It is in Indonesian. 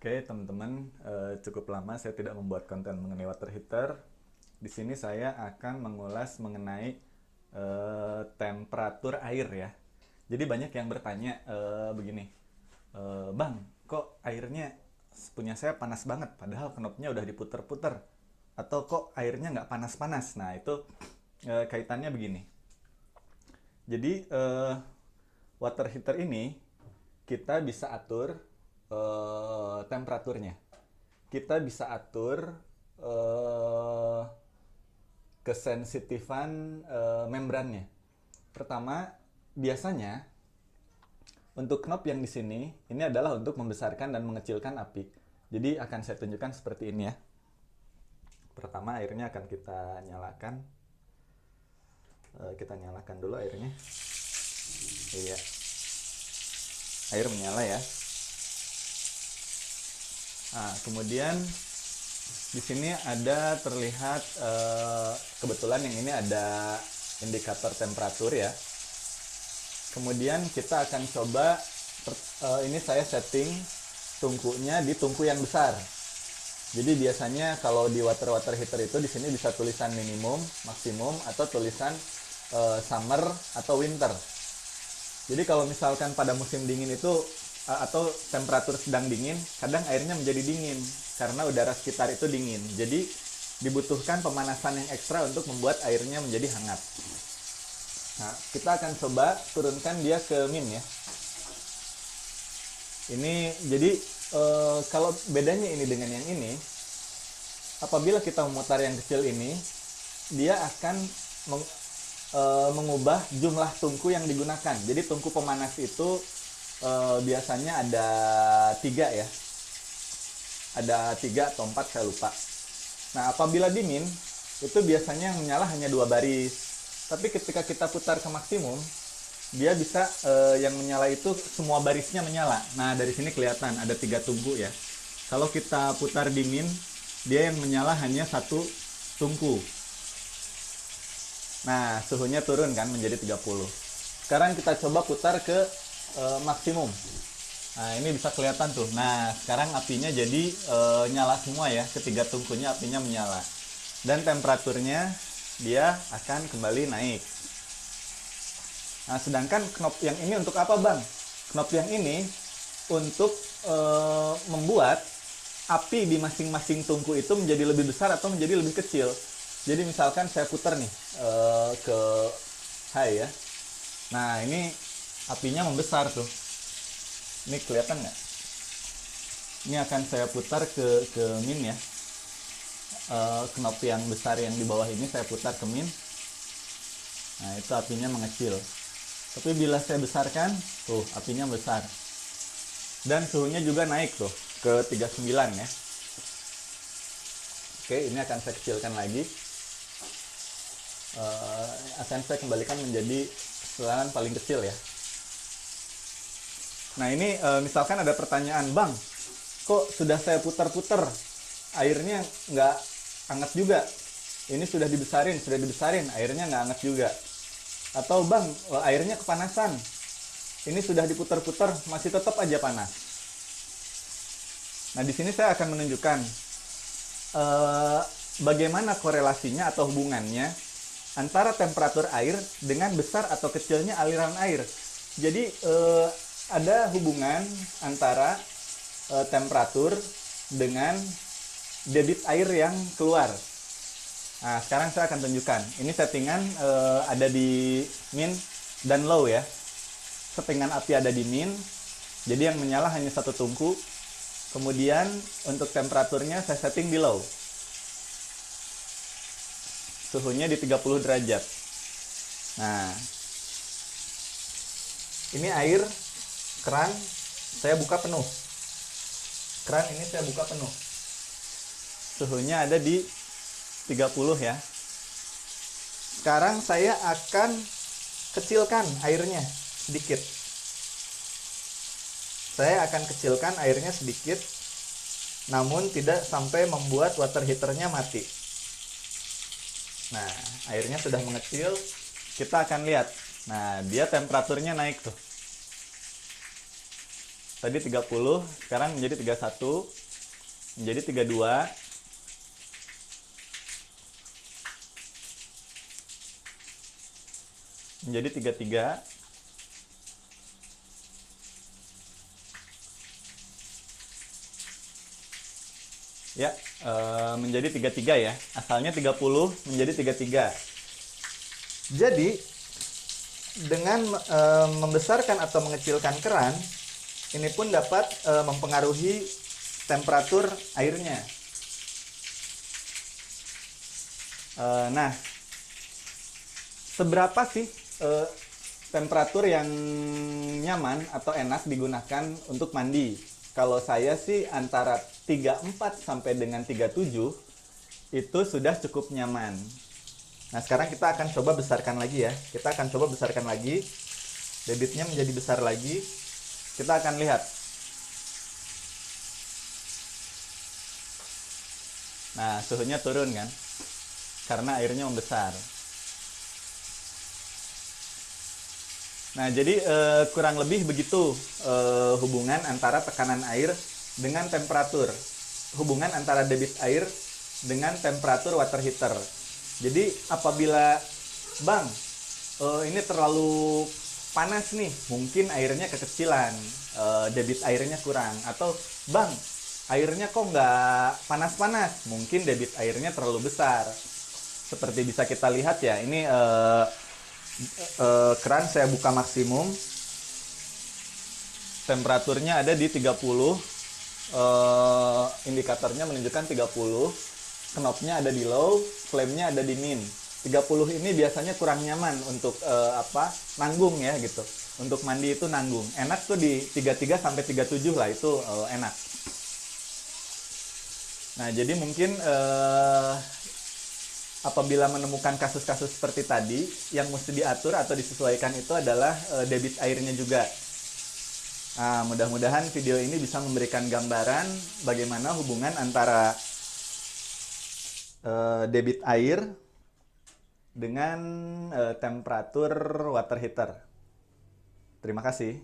Oke, teman-teman, cukup lama saya tidak membuat konten mengenai water heater. Di sini saya akan mengulas mengenai temperatur air ya. Jadi banyak yang bertanya begini, Bang, kok airnya punya saya panas banget, padahal knopnya udah diputer-puter. Atau kok airnya nggak panas-panas? Nah, itu kaitannya begini. Jadi water heater ini kita bisa atur temperaturnya. Kita bisa atur eh, kesensitifan membrannya. Pertama, biasanya untuk knob yang di sini ini adalah untuk membesarkan dan mengecilkan api. Jadi akan saya tunjukkan seperti ini ya. Pertama airnya akan kita nyalakan. Kita nyalakan dulu airnya. Iya, air menyala ya. Nah, kemudian di sini ada terlihat kebetulan yang ini ada indikator temperatur ya. Kemudian kita akan coba ini saya setting tungkunya di tungku yang besar. Jadi biasanya kalau di water heater itu di sini bisa tulisan minimum, maksimum atau tulisan summer atau winter. Jadi kalau misalkan pada musim dingin itu atau temperatur sedang dingin, kadang airnya menjadi dingin karena udara sekitar itu dingin. Jadi dibutuhkan pemanasan yang ekstra untuk membuat airnya menjadi hangat. Nah, kita akan coba turunkan dia ke min ya. Ini jadi kalau bedanya ini dengan yang ini, apabila kita memutar yang kecil ini, dia akan mengubah jumlah tungku yang digunakan. Jadi tungku pemanas itu biasanya ada 3 ya. Ada 3 atau 4 saya lupa. Nah, apabila di min, itu biasanya yang menyala hanya 2 baris. Tapi ketika kita putar ke maksimum, dia bisa yang menyala itu semua barisnya menyala. Nah, dari sini kelihatan ada 3 tungku ya. Kalau kita putar di min, dia yang menyala hanya 1 tungku. Nah, suhunya turun kan menjadi 30. Sekarang kita coba putar ke maksimum. Nah, ini bisa kelihatan tuh. Nah, sekarang apinya jadi nyala semua ya. Ketiga tungkunya apinya menyala. Dan temperaturnya dia akan kembali naik. Nah, sedangkan knob yang ini untuk apa, Bang? Knob yang ini untuk membuat api di masing-masing tungku itu menjadi lebih besar atau menjadi lebih kecil. Jadi misalkan saya putar nih ke high ya. Nah, ini apinya membesar tuh. Ini kelihatan nggak? Ini akan saya putar ke min ya. Knob yang besar yang di bawah ini saya putar ke min. Nah, itu apinya mengecil. Tapi bila saya besarkan, tuh apinya besar. Dan suhunya juga naik tuh ke 39 ya. Oke, ini akan saya kecilkan lagi. Akan saya kembalikan menjadi selangan paling kecil ya. Nah, ini misalkan ada pertanyaan, Bang, kok sudah saya putar-putar airnya nggak hangat juga? Ini sudah dibesarin, airnya nggak hangat juga. Atau Bang, airnya kepanasan, ini sudah diputar-putar masih tetap aja panas. Nah, di sini saya akan menunjukkan bagaimana korelasinya atau hubungannya antara temperatur air dengan besar atau kecilnya aliran air. Jadi ada hubungan antara temperatur dengan debit air yang keluar. Nah, sekarang saya akan tunjukkan. Ini settingan ada di min dan low ya. Settingan api ada di min. Jadi yang menyala hanya 1 tungku. Kemudian untuk temperaturnya saya setting di low. Suhunya di 30 derajat. Nah, ini air keran saya buka penuh. Keran ini saya buka penuh. Suhunya ada di 30 ya. Sekarang saya akan kecilkan airnya sedikit. Saya akan kecilkan airnya sedikit, namun tidak sampai membuat water heaternya mati. Nah, airnya sudah mengecil. Kita akan lihat. Nah, dia temperaturnya naik tuh. Tadi 30, sekarang menjadi 31, menjadi 32, menjadi 33, ya, menjadi 33 ya. Asalnya 30 menjadi 33. Jadi dengan membesarkan atau mengecilkan keran, ini pun dapat mempengaruhi temperatur airnya. Nah, seberapa sih temperatur yang nyaman atau enak digunakan untuk mandi? Kalau saya sih antara 34 sampai dengan 37 itu sudah cukup nyaman. Nah, sekarang kita akan coba besarkan lagi ya. Kita akan coba besarkan lagi. Debitnya menjadi besar lagi. Kita akan lihat. Nah, suhunya turun kan? Karena airnya membesar. Nah, jadi kurang lebih begitu hubungan antara tekanan air dengan temperatur. Hubungan antara debit air dengan temperatur water heater. Jadi apabila, Bang, ini terlalu panas nih, mungkin airnya kekecilan, debit airnya kurang. Atau, Bang, airnya kok nggak panas-panas, mungkin debit airnya terlalu besar. Seperti bisa kita lihat ya, ini keran saya buka maksimum, temperaturnya ada di 30, indikatornya menunjukkan 30, knobnya ada di low, flame-nya ada di min. 30 ini biasanya kurang nyaman untuk nanggung ya gitu. Untuk mandi itu nanggung. Enak tuh di 33 sampai 37 lah, itu enak. Nah, jadi mungkin apabila menemukan kasus-kasus seperti tadi, yang mesti diatur atau disesuaikan itu adalah debit airnya juga. Nah, mudah-mudahan video ini bisa memberikan gambaran bagaimana hubungan antara debit air dengan temperatur water heater. Terima kasih.